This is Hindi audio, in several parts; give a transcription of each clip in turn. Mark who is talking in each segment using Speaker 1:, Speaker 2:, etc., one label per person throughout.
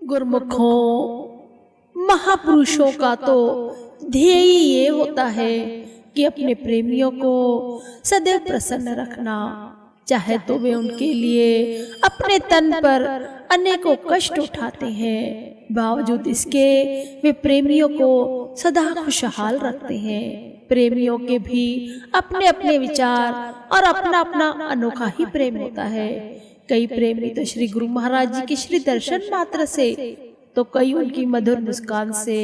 Speaker 1: गुरुमुखों, महापुरुषों का तो ध्येय ये होता है कि अपने प्रेमियों को सदैव प्रसन्न रखना, चाहे तो वे उनके लिए अपने तन पर अनेकों कष्ट उठाते हैं, बावजूद इसके वे प्रेमियों को सदा खुशहाल रखते हैं। प्रेमियों के भी अपने अपने विचार और अपना अपना अनोखा ही प्रेम होता है। कई प्रेमी तो श्री गुरु महाराज जी के श्री दर्शन मात्र से, तो कई उनकी मधुर मुस्कान से,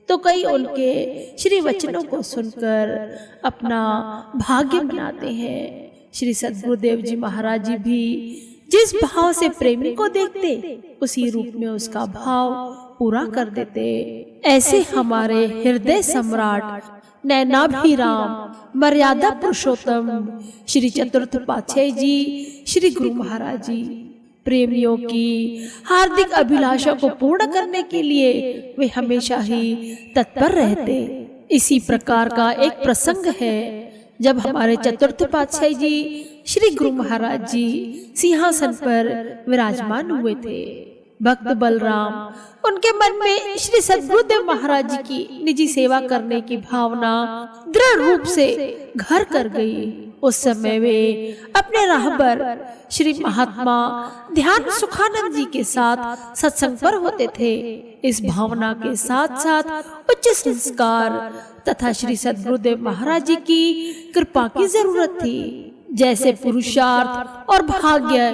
Speaker 1: तो कई उनके श्री वचनों को सुनकर अपना भाग्य बनाते हैं। श्री सद्गुरुदेव जी महाराज जी भी जिस भाव से प्रेमी को देखते, उसी रूप में उसका भाव पूरा कर देते। ऐसे हमारे हृदय सम्राट, नैनाभिराम, मर्यादा पुरुषोत्तम श्री चतुर्थ पातशाही जी श्री गुरु महाराज जी प्रेमियों की हार्दिक अभिलाषा को पूर्ण करने के लिए वे हमेशा ही तत्पर रहते। इसी प्रकार का एक प्रसंग है जब हमारे चतुर्थ पातशाही जी श्री गुरु महाराज जी सिंहासन पर विराजमान हुए थे। भक्त बलराम, उनके मन में श्री सद्गुरुदेव महाराज जी की निजी सेवा करने की भावना दृढ़ रूप से घर कर गई। उस समय वे अपने राहबर श्री महात्मा ध्यान सुखानंद जी के साथ सत्संग पर होते थे। इस भावना के साथ साथ उच्च संस्कार तथा श्री सद्गुरुदेव महाराज जी की कृपा की जरूरत थी। जैसे पुरुषार्थ और भाग्य,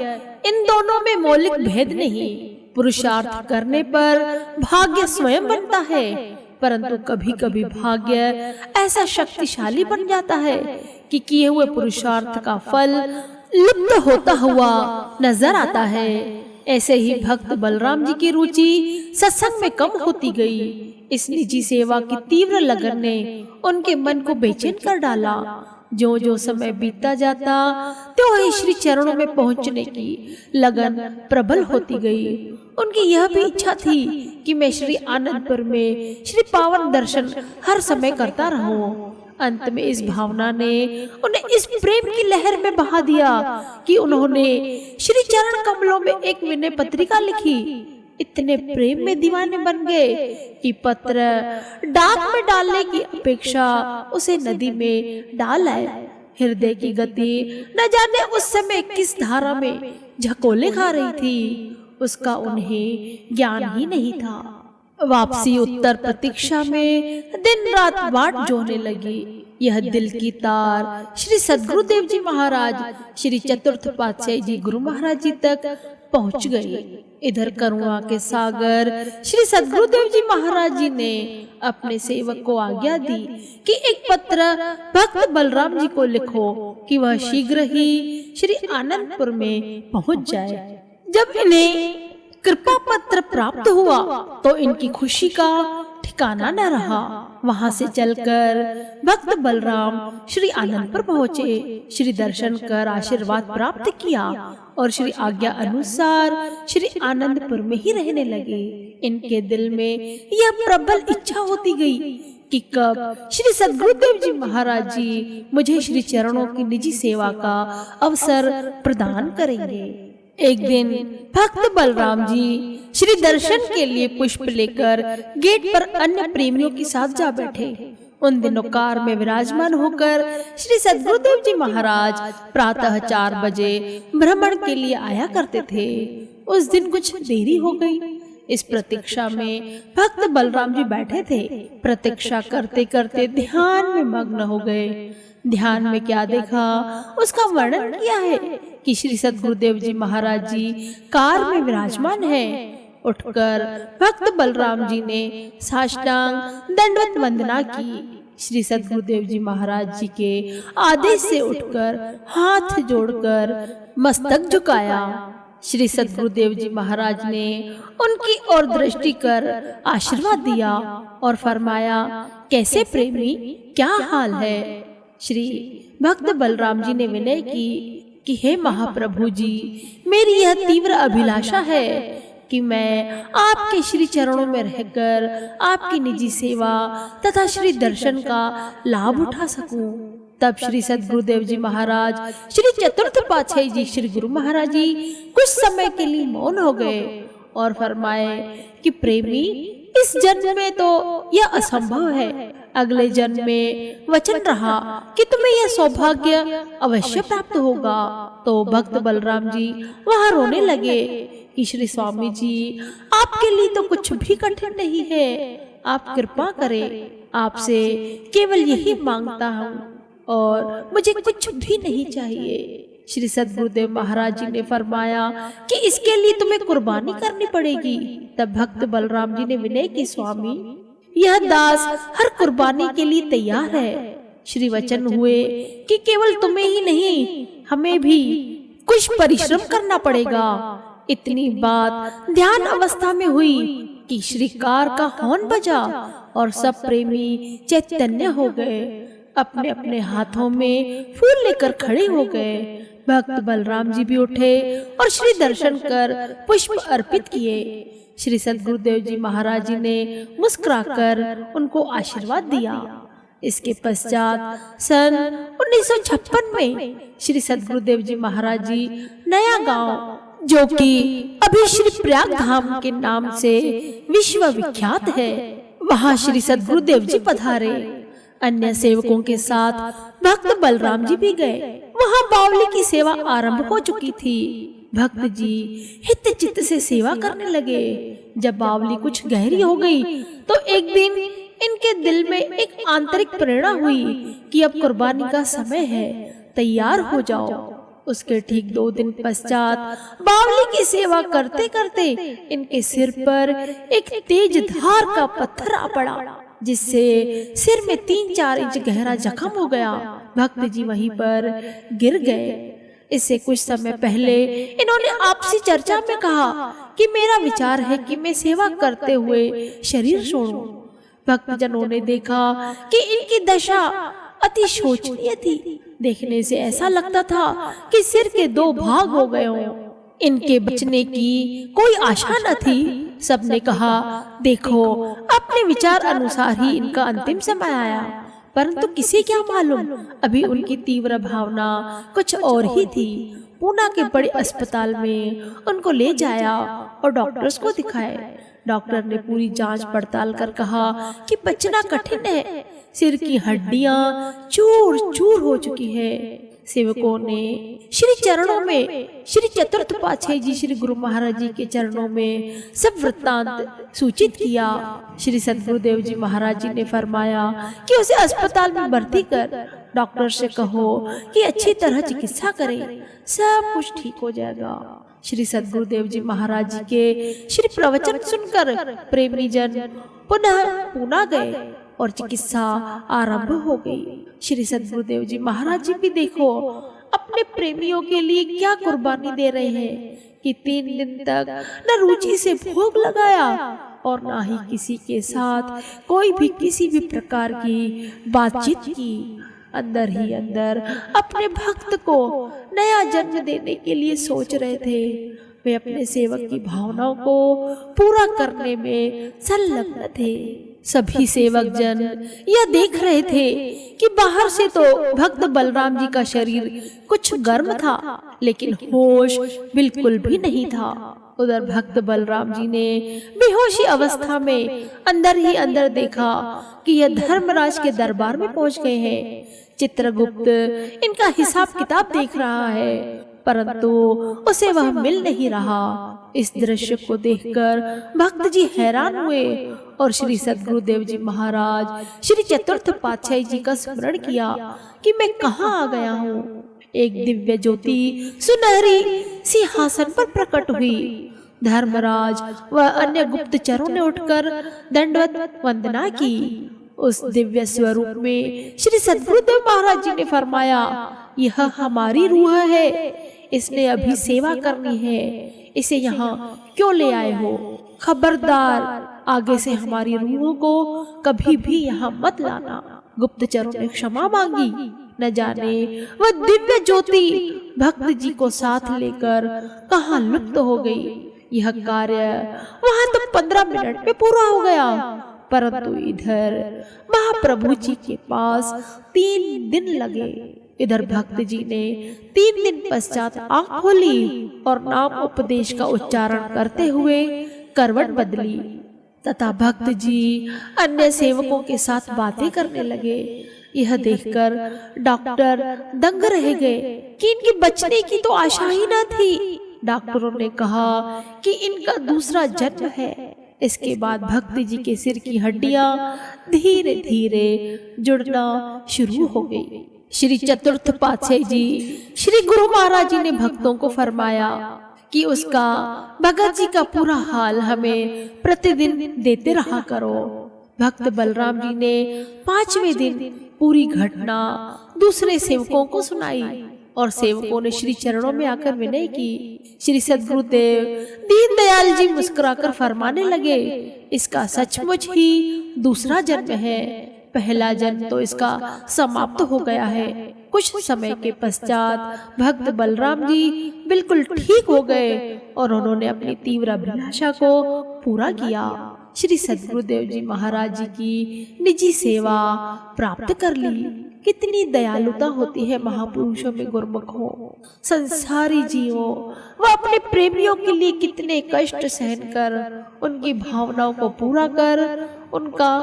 Speaker 1: इन दोनों में मौलिक भेद नहीं। पुरुषार्थ करने पर भाग्य स्वयं बनता है, परंतु कभी कभी भाग्य ऐसा शक्तिशाली बन जाता है कि किए हुए पुरुषार्थ का फल लुप्त होता हुआ नजर आता है। ऐसे ही भक्त बलराम जी की रुचि सत्संग में कम होती गई। इस निजी सेवा की तीव्र लगन ने उनके मन को बेचैन कर डाला। जो जो समय बीतता जाता, त्यों ही श्री चरणों में पहुंचने की लगन प्रबल होती गई। उनकी यह भी इच्छा थी कि मैं श्री आनंदपुर में श्री पावन दर्शन हर समय करता रहूं। अंत में इस भावना ने उन्हें इस प्रेम की लहर में बहा दिया कि उन्होंने श्री चरण कमलों में एक विनय पत्रिका लिखी। इतने प्रेम में दीवाने बन गए कि पत्र डाक में डालने की अपेक्षा उसे नदी में डाल आए। हृदय की गति न जाने उस समय किस धारा में झकोले खा रही थी, उसका उन्हें ज्ञान ही नहीं था। वापसी उत्तर प्रतीक्षा में दिन रात बाट जोहने लगी। यह दिल की तार श्री सद्गुरुदेव जी महाराज श्री चतुर्थ पातशाही जी गुरु महाराज जी तक पहुंच गई। इधर करुणा के सागर श्री सद्गुरुदेव जी महाराज जी ने अपने सेवक को आज्ञा दी कि एक पत्र भक्त बलराम जी को लिखो कि वह शीघ्र ही श्री आनंदपुर में पहुंच जाए। जब इन्हें कृपा पत्र प्राप्त हुआ तो इनकी खुशी का ठिकाना न रहा। वहां से चलकर भक्त बलराम श्री आनंदपुर पहुँचे। श्री दर्शन कर आशीर्वाद प्राप्त किया और श्री आज्ञा अनुसार श्री आनंदपुर में ही रहने लगे। इनके दिल में यह प्रबल इच्छा होती गई कि कब श्री सद्गुरुदेव जी महाराज जी मुझे श्री चरणों की निजी सेवा का अवसर प्रदान करेंगे। एक दिन भक्त बलराम जी श्री दर्शन के लिए पुष्प लेकर गेट पर अन्य प्रेमियों के साथ जा बैठे। उन दिनों कार में विराजमान होकर श्री सद्गुरुदेव जी महाराज प्रातः 4 बजे भ्रमण के लिए आया करते थे। उस दिन कुछ देरी हो गई। इस प्रतीक्षा में भक्त बलराम जी बैठे थे। प्रतीक्षा करते करते ध्यान में मग्न हो गए। ध्यान में क्या देखा उसका वर्णन किया है कि श्री सद्गुरुदेव जी महाराज जी कार में विराजमान है। उठकर भक्त बलराम जी ने साष्टांग दंडवत वंदना की। श्री सद्गुरुदेव जी महाराज जी के आदेश से उठकर हाथ जोड़कर मस्तक झुकाया। श्री सद्गुरुदेव जी महाराज ने उनकी ओर दृष्टि कर आशीर्वाद दिया और फरमाया, कैसे प्रेमी, क्या हाल है। श्री भक्त बलराम जी ने विनय की कि हे महाप्रभु जी, मेरी यह तीव्र अभिलाषा है कि मैं आपके श्री चरणों में रहकर आपकी निजी सेवा तथा श्री दर्शन का लाभ उठा सकूं। तब श्री सद्गुरुदेव जी महाराज श्री चतुर्थ पातशाही जी श्री गुरु महाराज जी कुछ समय के लिए मौन हो गए और फरमाए कि प्रेमी, इस जन्म में तो यह असंभव है, अगले जन्म में वचन रहा कि तुम्हें यह सौभाग्य अवश्य प्राप्त होगा। तो भक्त बलराम जी वहाँ रोने लगे कि श्री स्वामी जी, आपके लिए तो कुछ भी कठिन नहीं है, आप कृपा करें, आपसे केवल यही मांगता हूँ और मुझे कुछ भी नहीं चाहिए। श्री सद्गुरुदेव महाराज जी ने फरमाया कि इसके लिए तुम्हें कुर्बानी करनी पड़ेगी। तब भक्त बलराम जी ने विनय की, स्वामी, यह दास हर कुर्बानी के लिए तैयार है। श्री वचन हुए कि केवल तुम्हें ही नहीं, हमें भी कुछ परिश्रम करना पड़ेगा। इतनी बात ध्यान अवस्था में हुई कि श्रीकार का हॉर्न बजा और सब प्रेमी चैतन्य हो गए, अपने अपने हाथों में फूल लेकर खड़े हो गए। भक्त बलराम जी भी उठे और श्री दर्शन कर पुष्प अर्पित किए। श्री सद्गुरुदेव जी महाराज जी ने मुस्कुराकर उनको आशीर्वाद दिया। इसके पश्चात सन 1956 में श्री सद्गुरुदेव जी महाराज जी नया गांव, जो कि अभी श्री प्रयाग धाम के नाम से विश्व विख्यात है, वहां श्री सद्गुरुदेव जी पधारे। अन्य सेवकों के साथ भक्त बलराम जी भी गए। वहां बावली की सेवा आरंभ हो चुकी थी। भक्त जी हित चित्त से सेवा करने लगे। जब बावली कुछ गहरी हो गई तो एक दिन इनके दिल में एक आंतरिक प्रेरणा हुई कि अब कुर्बानी का समय है, तैयार हो जाओ। उसके ठीक 2 दिन पश्चात बावली की सेवा करते करते इनके सिर पर एक तेज धार का पत्थर आ पड़ा, जिससे सिर में 3-4 इंच गहरा जख्म हो गया। भक्त जी वहीं पर गिर गए। इससे कुछ समय पहले इन्होंने आपसी चर्चा में कहा कि मेरा विचार है कि मैं सेवा करते हुए शरीर छोड़ूं। भक्तजनों ने देखा कि इनकी दशा अति शोचनीय थी। देखने से ऐसा लगता था कि सिर के 2 भाग हो गए हों। इनके बचने की कोई आशा न थी। सबने कहा, देखो, अपने विचार अनुसार ही इनका अंतिम समय आया। परंतु किसी क्या मालूम, अभी उनकी तीव्र भावना कुछ और ही थी। पूना के बड़े अस्पताल में उनको ले जाया और डॉक्टर्स को दिखाए। डॉक्टर ने पूरी जांच पड़ताल कर कहा कि बचना कठिन है। सिर की हड्डियां चूर चूर हो चुकी है। सेवकों ने श्री चरणों में, श्री चतुर्थ पातशाही जी श्री गुरु महाराज जी के चरणों में सब वृत्तांत सूचित किया। श्री सद्गुरुदेव जी महाराज जी ने फरमाया कि उसे अस्पताल में भर्ती कर डॉक्टर से कहो कि अच्छी तरह चिकित्सा करें, सब कुछ ठीक हो जाएगा। श्री सद्गुरुदेव जी महाराज जी के श्री प्रवचन सुनकर प्रेमी जन पुनः पूना गए और चिकित्सा आरंभ हो गई। श्री सद्गुरुदेव जी महाराज जी भी देखो अपने प्रेमियों के लिए क्या कुर्बानी दे रहे हैं कि 3 दिन तक न रुचि से भोग लगाया और न ही किसी के साथ कोई भी किसी भी प्रकार की बातचीत की। अंदर ही अंदर अपने भक्त को नया जन्म देने के लिए सोच रहे थे। वे अपने सेवक की भावनाओं को पूरा करने में संलग्न थे। सभी सेवक जन यह देख रहे थे कि बाहर से तो भक्त बलराम जी का शरीर कुछ गर्म था, लेकिन होश बिल्कुल भी नहीं था। उधर भक्त बलराम जी ने बेहोशी अवस्था में अंदर ही अंदर देखा कि यह धर्मराज के दरबार में पहुंच गए हैं। चित्रगुप्त इनका हिसाब किताब देख रहा है, परंतु उसे वह मिल नहीं रहा। इस दृश्य को देखकर भक्त जी हैरान हुए और श्री सद्गुरुदेव जी महाराज श्री चतुर्थ पातशाही जी का स्मरण किया कि मैं कहाँ आ गया हूँ। एक दिव्य ज्योति सुनहरी सिंहासन पर प्रकट हुई। धर्मराज व अन्य गुप्तचरों ने उठकर दंडवत वंदना की। उस दिव्य स्वरूप में श्री सद्गुरुदेव महाराज जी ने फरमाया, यह हमारी रूह है, इसने अभी सेवा करनी है, इसे यहाँ क्यों ले आए हो? खबरदार, आगे से हमारी रूहों को कभी भी यहाँ मत लाना। गुप्तचरों ने क्षमा मांगी। न जाने वह दिव्य ज्योति भक्त जी को साथ लेकर कहाँ लुप्त हो गई। यह कार्य वहां तो 15 मिनट में पूरा हो गया, परंतु इधर महाप्रभु जी के पास 3 दिन लगे। इधर भक्त जी ने 3 दिन पश्चात आंख खोली और नाम उपदेश का उच्चारण करते हुए करवट बदली तथा भक्त जी अन्य सेवकों के साथ बातें करने लगे। यह देखकर डॉक्टर दंग रह गए कि इनके बचने की तो आशा ही न थी। डॉक्टरों ने कहा कि इनका दूसरा जन्म है। इसके बाद भक्त जी के सिर की हड्डियां धीरे धीरे जुड़ना शुरू हो गई। श्री चतुर्थ पातशाही जी श्री गुरु महाराज जी ने भक्तों को फरमाया कि उसका भगत जी का पूरा हाल हमें प्रतिदिन देते रहा करो। भक्त बलराम जी ने 5वें दिन पूरी घटना दूसरे सेवकों को सुनाई और सेवकों ने श्री चरणों में आकर विनय की। श्री सद्गुरुदेव दीनदयाल जी मुस्कुराकर फरमाने लगे, इसका सचमुच ही दूसरा जन्म है। पहला जन्म तो इसका समाप्त हो गया है। कुछ समय के पश्चात भक्त बलराम जी बिल्कुल ठीक हो गए और उन्होंने अपनी तीव्र अभिलाषा को पूरा किया। श्री सद्गुरुदेव जी महाराज जी की निजी सेवा प्राप्त कर ली। कितनी दयालुता होती है महापुरुषों में गुरुमुखों। संसारी जीवों वह अपने प्रेमियों के लिए कितने कष्ट सहन कर उनकी भावनाओं को पूरा कर उनका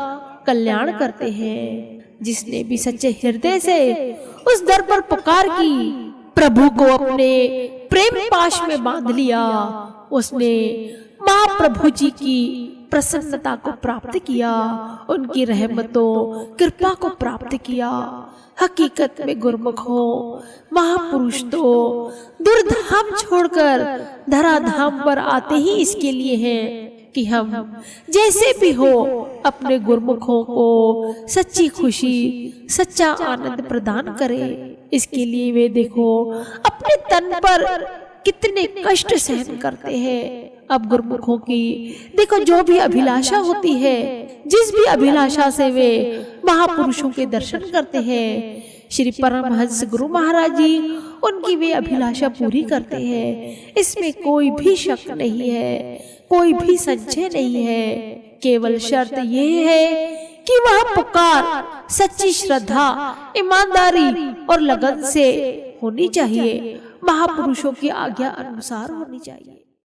Speaker 1: कल्याण करते हैं। जिसने भी सच्चे हृदय से उस दर पर पुकार की, प्रभु को अपने प्रेम पाश में बांध लिया, उसने महाप्रभु जी की प्रसन्नता को प्राप्त किया, उनकी रहमतों कृपा को प्राप्त किया। हकीकत में गुरुमुखों महापुरुष तो दुर्धाम छोड़कर धराधाम पर आते ही इसके लिए हैं कि हम जैसे भी हो अपने गुरुमुखों को सच्ची खुशी सच्चा आनंद प्रदान करें। इसके लिए वे देखो अपने तन पर कितने कष्ट सहन करते हैं। अब गुरुमुखों की देखो जो भी अभिलाषा होती है, जिस भी अभिलाषा से वे महापुरुषों के दर्शन करते हैं, श्री परमहंस गुरु महाराज जी उनकी वे अभिलाषा पूरी करते हैं। इसमें कोई भी शक नहीं है, कोई भी संशय नहीं है। केवल शर्त यह है कि वह पुकार सच्ची श्रद्धा, ईमानदारी और लगन से होनी चाहिए, महापुरुषों की आज्ञा अनुसार होनी चाहिए।